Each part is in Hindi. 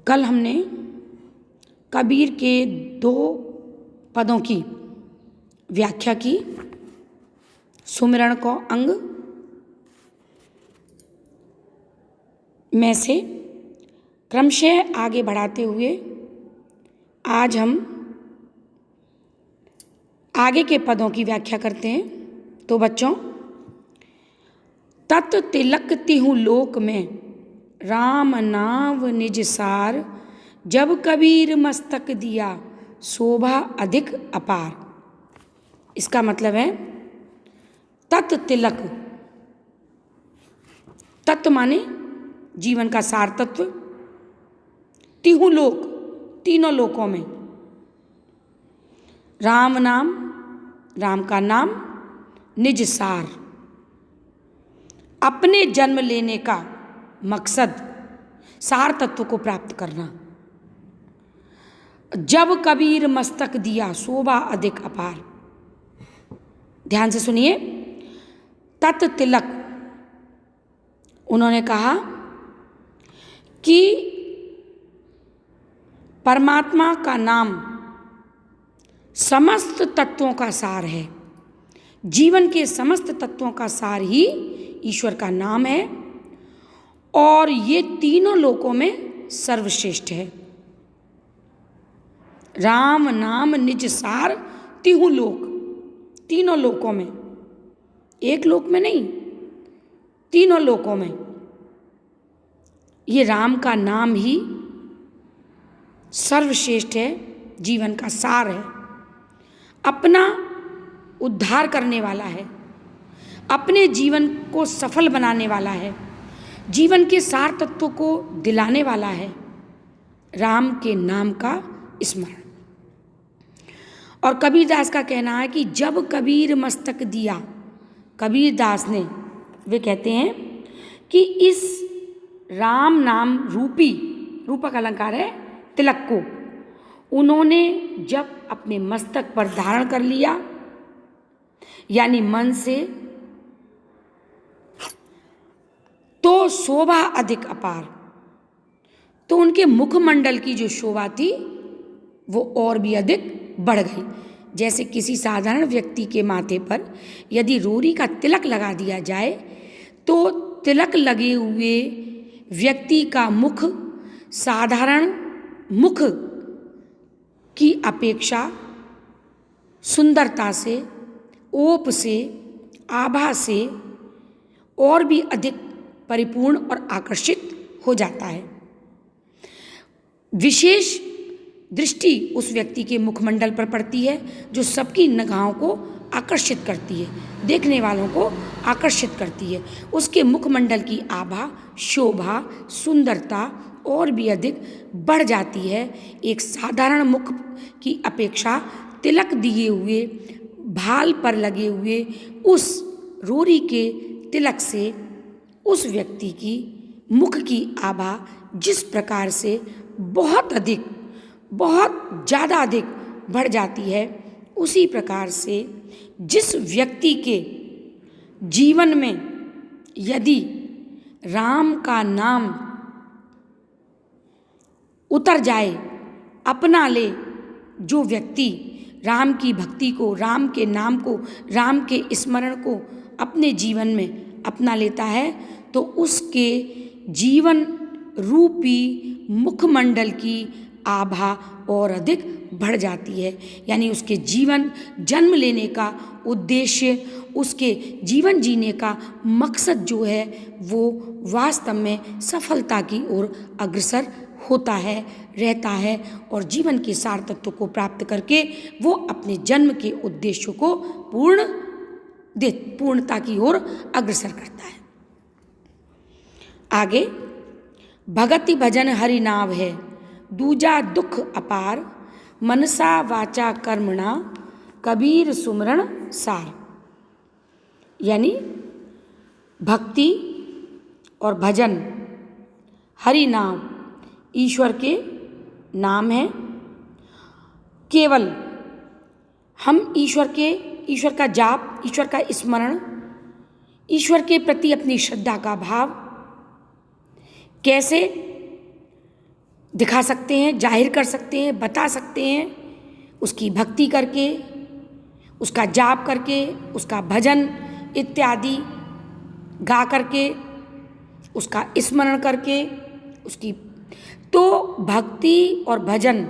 कल हमने कबीर के 2 पदों की व्याख्या की। सुमिरन को अंग में से क्रमशः आगे बढ़ाते हुए आज हम आगे के पदों की व्याख्या करते हैं। तो बच्चों, तत तिलकती हूँ लोक में, राम नाम निज सार, जब कबीर मस्तक दिया, शोभा अधिक अपार। इसका मतलब है तत् तिलक। तत्व माने जीवन का सार तत्व, तिहु लोक तीनों लोकों में, राम नाम राम का नाम, निज सार अपने जन्म लेने का मकसद, सार तत्व को प्राप्त करना। जब कबीर मस्तक दिया, शोभा अधिक अपार। ध्यान से सुनिए, तत् तिलक उन्होंने कहा कि परमात्मा का नाम समस्त तत्वों का सार है। जीवन के समस्त तत्वों का सार ही ईश्वर का नाम है और ये तीनों लोकों में सर्वश्रेष्ठ है। राम नाम निज सार, तिहु लोक, तीनों लोकों में, एक लोक में नहीं, तीनों लोकों में ये राम का नाम ही सर्वश्रेष्ठ है, जीवन का सार है, अपना उद्धार करने वाला है, अपने जीवन को सफल बनाने वाला है, जीवन के सार तत्वों को दिलाने वाला है, राम के नाम का स्मरण। और कबीरदास का कहना है कि जब कबीर मस्तक दिया, कबीरदास ने, वे कहते हैं कि इस राम नाम रूपी, रूपक अलंकार है, तिलक को उन्होंने जब अपने मस्तक पर धारण कर लिया, यानी मन से, तो शोभा अधिक अपार, तो उनके मुखमंडल की जो शोभा थी वो और भी अधिक बढ़ गई। जैसे किसी साधारण व्यक्ति के माथे पर यदि रोरी का तिलक लगा दिया जाए तो तिलक लगे हुए व्यक्ति का मुख साधारण मुख की अपेक्षा सुंदरता से, ओप से, आभा से और भी अधिक परिपूर्ण और आकर्षित हो जाता है। विशेष दृष्टि उस व्यक्ति के मुखमंडल पर पड़ती है जो सबकी निगाहों को आकर्षित करती है, देखने वालों को आकर्षित करती है। उसके मुखमंडल की आभा, शोभा, सुंदरता और भी अधिक बढ़ जाती है एक साधारण मुख की अपेक्षा। तिलक दिए हुए, भाल पर लगे हुए उस रोरी के तिलक से उस व्यक्ति की मुख की आभा जिस प्रकार से बहुत अधिक, बहुत ज़्यादा अधिक बढ़ जाती है, उसी प्रकार से जिस व्यक्ति के जीवन में यदि राम का नाम उतर जाए, अपना ले, जो व्यक्ति राम की भक्ति को, राम के नाम को, राम के स्मरण को अपने जीवन में अपना लेता है, तो उसके जीवन रूपी मुखमंडल की आभा और अधिक बढ़ जाती है। यानी उसके जीवन, जन्म लेने का उद्देश्य, उसके जीवन जीने का मकसद जो है वो वास्तव में सफलता की ओर अग्रसर होता है, रहता है और जीवन के सार तत्व को प्राप्त करके वो अपने जन्म के उद्देश्यों को पूर्णता की ओर अग्रसर करता है। आगे, भगति भजन हरि नाम है, दूजा दुख अपार, मनसा वाचा कर्मणा, कबीर सुमरण सार। यानी भक्ति और भजन, हरि नाम ईश्वर के नाम है। केवल हम ईश्वर का जाप, ईश्वर का स्मरण, ईश्वर के प्रति अपनी श्रद्धा का भाव कैसे दिखा सकते हैं, जाहिर कर सकते हैं, बता सकते हैं, उसकी भक्ति करके, उसका जाप करके, उसका भजन इत्यादि गा करके, उसका स्मरण करके, उसकी तो भक्ति और भजन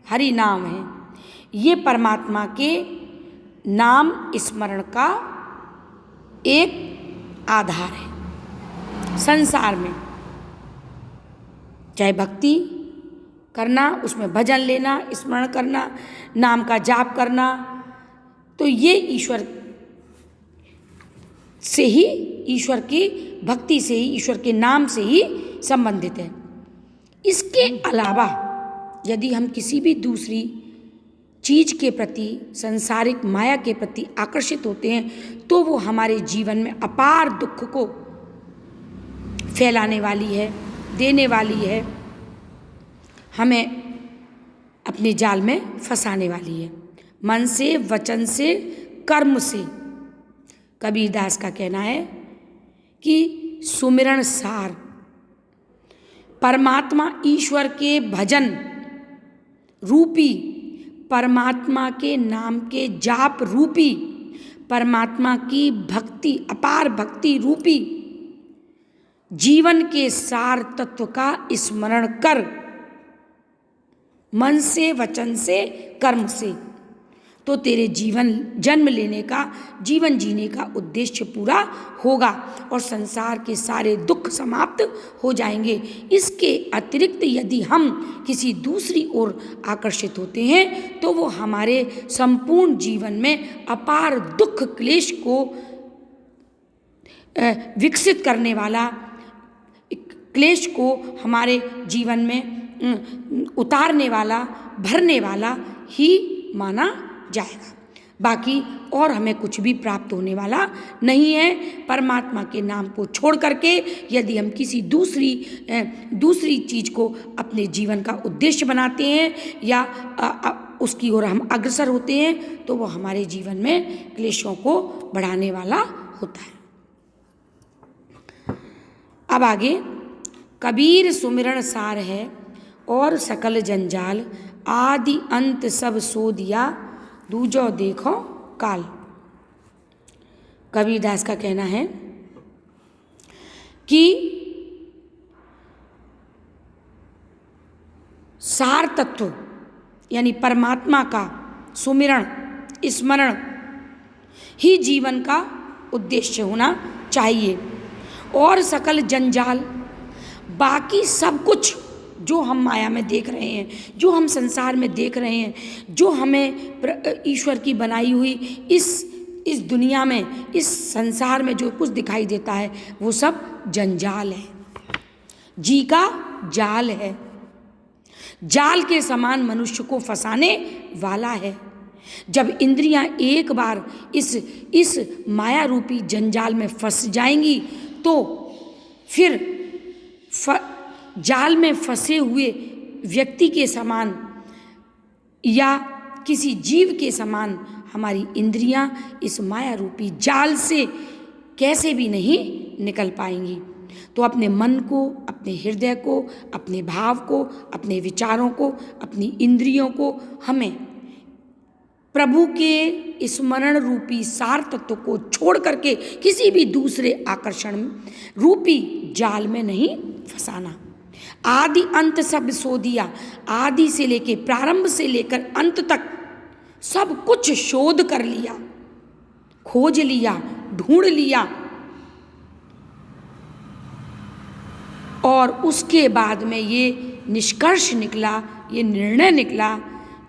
हरि नाम है, ये परमात्मा के नाम स्मरण का एक आधार है संसार में। चाहे भक्ति करना, उसमें भजन लेना, स्मरण करना, नाम का जाप करना, तो ये ईश्वर से ही, ईश्वर की भक्ति से ही, ईश्वर के नाम से ही संबंधित है। इसके अलावा यदि हम किसी भी दूसरी चीज के प्रति, सांसारिक माया के प्रति आकर्षित होते हैं तो वो हमारे जीवन में अपार दुख को फैलाने वाली है, देने वाली है, हमें अपने जाल में फंसाने वाली है। मन से, वचन से, कर्म से। कबीरदास का कहना है कि सुमिरन सार, परमात्मा ईश्वर के भजन रूपी, परमात्मा के नाम के जाप रूपी, परमात्मा की भक्ति, अपार भक्ति रूपी जीवन के सार तत्व का स्मरण कर, मन से, वचन से, कर्म से, तो तेरे जीवन जन्म लेने का, जीवन जीने का उद्देश्य पूरा होगा और संसार के सारे दुख समाप्त हो जाएंगे। इसके अतिरिक्त यदि हम किसी दूसरी ओर आकर्षित होते हैं तो वो हमारे संपूर्ण जीवन में अपार दुख क्लेश को विकसित करने वाला, क्लेश को हमारे जीवन में उतारने वाला, भरने वाला ही माना जाएगा। बाकी और हमें कुछ भी प्राप्त होने वाला नहीं है। परमात्मा के नाम को छोड़ करके यदि हम किसी दूसरी चीज को अपने जीवन का उद्देश्य बनाते हैं या उसकी ओर हम अग्रसर होते हैं तो वो हमारे जीवन में क्लेशों को बढ़ाने वाला होता है। अब आगे, कबीर सुमिरन सार है और सकल जंजाल, आदि अंत सब सो दिया, दूजो देखो काल। कबीरदास का कहना है कि सार तत्व यानी परमात्मा का सुमिरण, स्मरण ही जीवन का उद्देश्य होना चाहिए और सकल जंजाल, बाकी सब कुछ जो हम माया में देख रहे हैं, जो हम संसार में देख रहे हैं, जो हमें ईश्वर की बनाई हुई इस दुनिया में, इस संसार में जो कुछ दिखाई देता है वो सब जंजाल है, जी का जाल है, जाल के समान मनुष्य को फंसाने वाला है। जब इंद्रियां एक बार इस माया रूपी जंजाल में फंस जाएंगी तो फिर जाल में फंसे हुए व्यक्ति के समान या किसी जीव के समान हमारी इंद्रियां इस माया रूपी जाल से कैसे भी नहीं निकल पाएंगी। तो अपने मन को, अपने हृदय को, अपने भाव को, अपने विचारों को, अपनी इंद्रियों को हमें प्रभु के स्मरण रूपी सार तत्व को छोड़ करके किसी भी दूसरे आकर्षण रूपी जाल में नहीं फंसाना। आदि अंत सब सो दिया, आदि से लेके, प्रारंभ से लेकर अंत तक सब कुछ शोध कर लिया, खोज लिया, ढूंढ लिया और उसके बाद में ये निष्कर्ष निकला, ये निर्णय निकला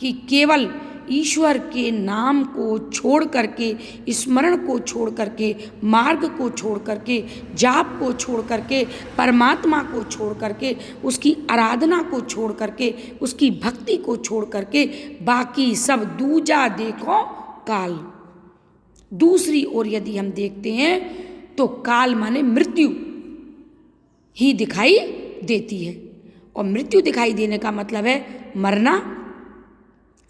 कि केवल ईश्वर के नाम को छोड़ करके, स्मरण को छोड़ करके, मार्ग को छोड़ करके, जाप को छोड़ करके, परमात्मा को छोड़ करके, उसकी आराधना को छोड़ करके, उसकी भक्ति को छोड़ करके बाकी सब दूजा देखो काल। दूसरी ओर यदि हम देखते हैं तो काल माने मृत्यु ही दिखाई देती है और मृत्यु दिखाई देने का मतलब है मरना,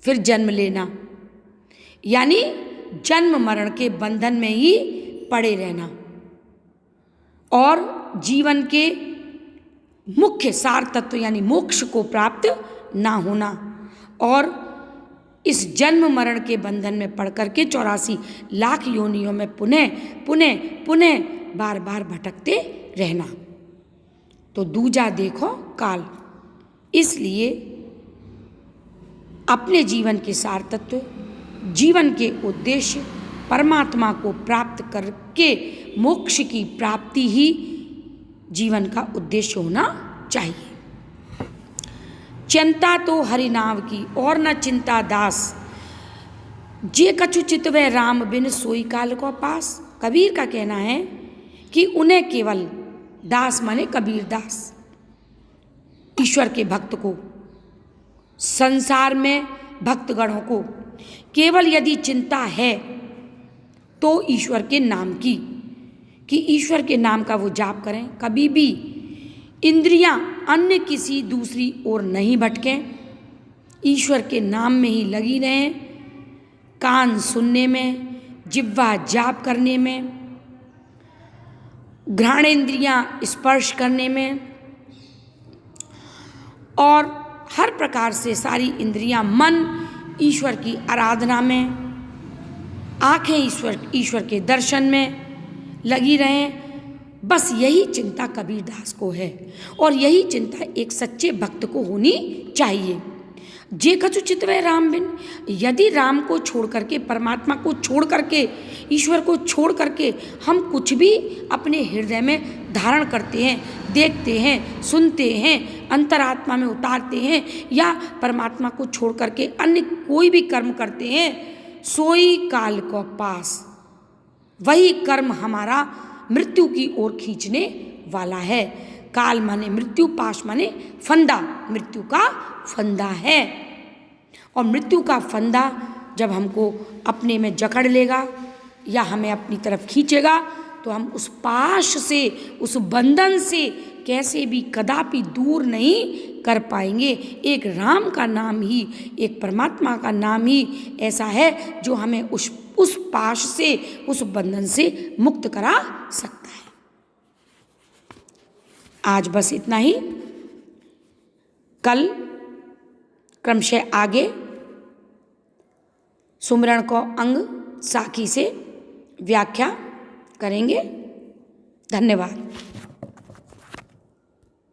फिर जन्म लेना, यानी जन्म मरण के बंधन में ही पड़े रहना और जीवन के मुख्य सार तत्व यानी मोक्ष को प्राप्त ना होना और इस जन्म मरण के बंधन में पड़ करके 84 लाख योनियों में पुनः पुनः पुनः बार बार भटकते रहना। तो दूजा देखो काल। इसलिए अपने जीवन के सार तत्व, जीवन के उद्देश्य, परमात्मा को प्राप्त करके मोक्ष की प्राप्ति ही जीवन का उद्देश्य होना चाहिए। चिंता तो हरिनाम की और न चिंता दास, जे कछु चितवे राम बिन सोई काल को पास। कबीर का कहना है कि उन्हें केवल दास माने कबीर दास, ईश्वर के भक्त को, संसार में भक्तगणों को केवल यदि चिंता है तो ईश्वर के नाम की, कि ईश्वर के नाम का वो जाप करें, कभी भी इंद्रियां अन्य किसी दूसरी ओर नहीं भटकें, ईश्वर के नाम में ही लगी रहें, कान सुनने में, जिह्वा जाप करने में, घ्राणेन्द्रियां स्पर्श करने में और हर प्रकार से सारी इंद्रियां, मन ईश्वर की आराधना में, आंखें ईश्वर के दर्शन में लगी रहें। बस यही चिंता कबीरदास को है और यही चिंता एक सच्चे भक्त को होनी चाहिए। जे कछु चितवे राम बिन, यदि राम को छोड़ करके, परमात्मा को छोड़ करके, ईश्वर को छोड़ करके हम कुछ भी अपने हृदय में धारण करते हैं, देखते हैं, सुनते हैं, अंतरात्मा में उतारते हैं या परमात्मा को छोड़ करके अन्य कोई भी कर्म करते हैं, सोई काल को पास, वही कर्म हमारा मृत्यु की ओर खींचने वाला है। काल माने मृत्यु, पाश माने फंदा, मृत्यु का फंदा है। और मृत्यु का फंदा जब हमको अपने में जकड़ लेगा या हमें अपनी तरफ खींचेगा तो हम उस पाश से, उस बंधन से कैसे भी कदापि दूर नहीं कर पाएंगे। एक राम का नाम ही, एक परमात्मा का नाम ही ऐसा है जो हमें उस पाश से, उस बंधन से मुक्त करा सकता है। आज बस इतना ही। कल क्रमशः आगे सुमरण को अंग साखी से व्याख्या करेंगे। धन्यवाद।